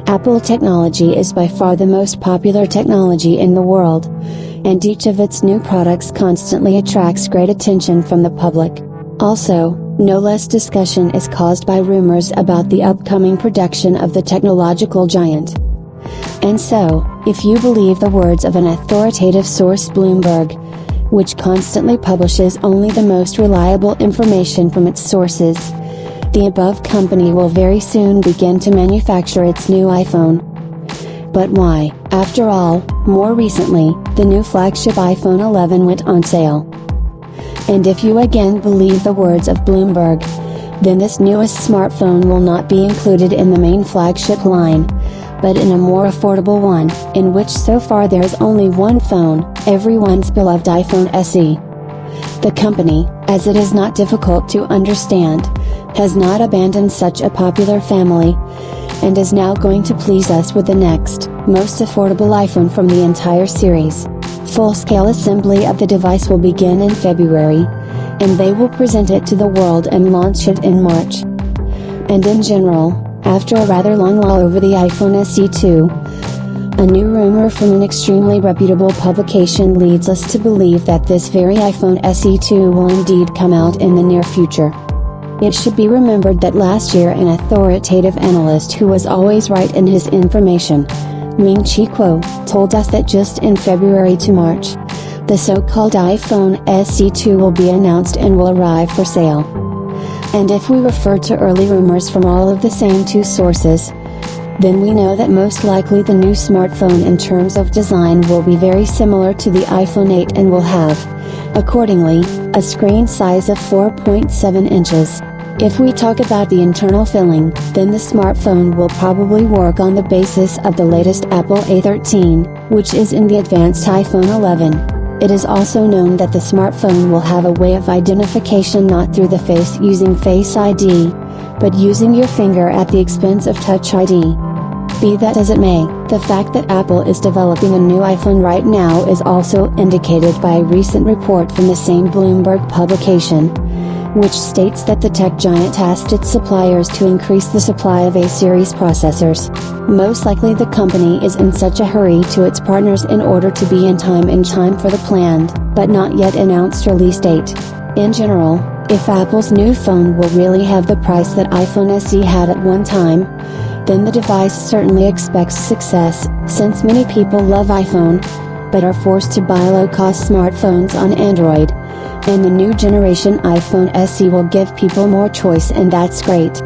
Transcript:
Apple technology is by far the most popular technology in the world, and each of its new products constantly attracts great attention from the public. Also, no less discussion is caused by rumors about the upcoming production of the technological giant. And so, if you believe the words of an authoritative source, Bloomberg, which constantly publishes only the most reliable information from its sources, the above company will very soon begin to manufacture its new iPhone. But why? After all, more recently, the new flagship iPhone 11 went on sale. And if you again believe the words of Bloomberg, then this newest smartphone will not be included in the main flagship line, but in a more affordable one, in which so far there is only one phone, everyone's beloved iPhone SE. The company, as it is not difficult to understand, has not abandoned such a popular family, and is now going to please us with the next, most affordable iPhone from the entire series. Full-scale assembly of the device will begin in February, and they will present it to the world and launch it in March. And in general, after a rather long lull over the iPhone SE2, a new rumor from an extremely reputable publication leads us to believe that this very iPhone SE2 will indeed come out in the near future. It should be remembered that last year an authoritative analyst who was always right in his information, Ming-Chi Kuo, told us that just in February to March, the so-called iPhone SE2 will be announced and will arrive for sale. And if we refer to early rumors from all of the same two sources, then we know that most likely the new smartphone in terms of design will be very similar to the iPhone 8 and will have, accordingly, a screen size of 4.7 inches. If we talk about the internal filling, then the smartphone will probably work on the basis of the latest Apple A13, which is in the advanced iPhone 11. It is also known that the smartphone will have a way of identification not through the face using Face ID, but using your finger at the expense of Touch ID. Be that as it may, the fact that Apple is developing a new iPhone right now is also indicated by a recent report from the same Bloomberg publication, which states that the tech giant asked its suppliers to increase the supply of A-series processors. Most likely the company is in such a hurry to its partners in order to be in time for the planned, but not yet announced release date. In general, if Apple's new phone will really have the price that iPhone SE had at one time, then the device certainly expects success, since many people love iPhone, but are forced to buy low-cost smartphones on Android. And the new generation iPhone SE will give people more choice, and that's great.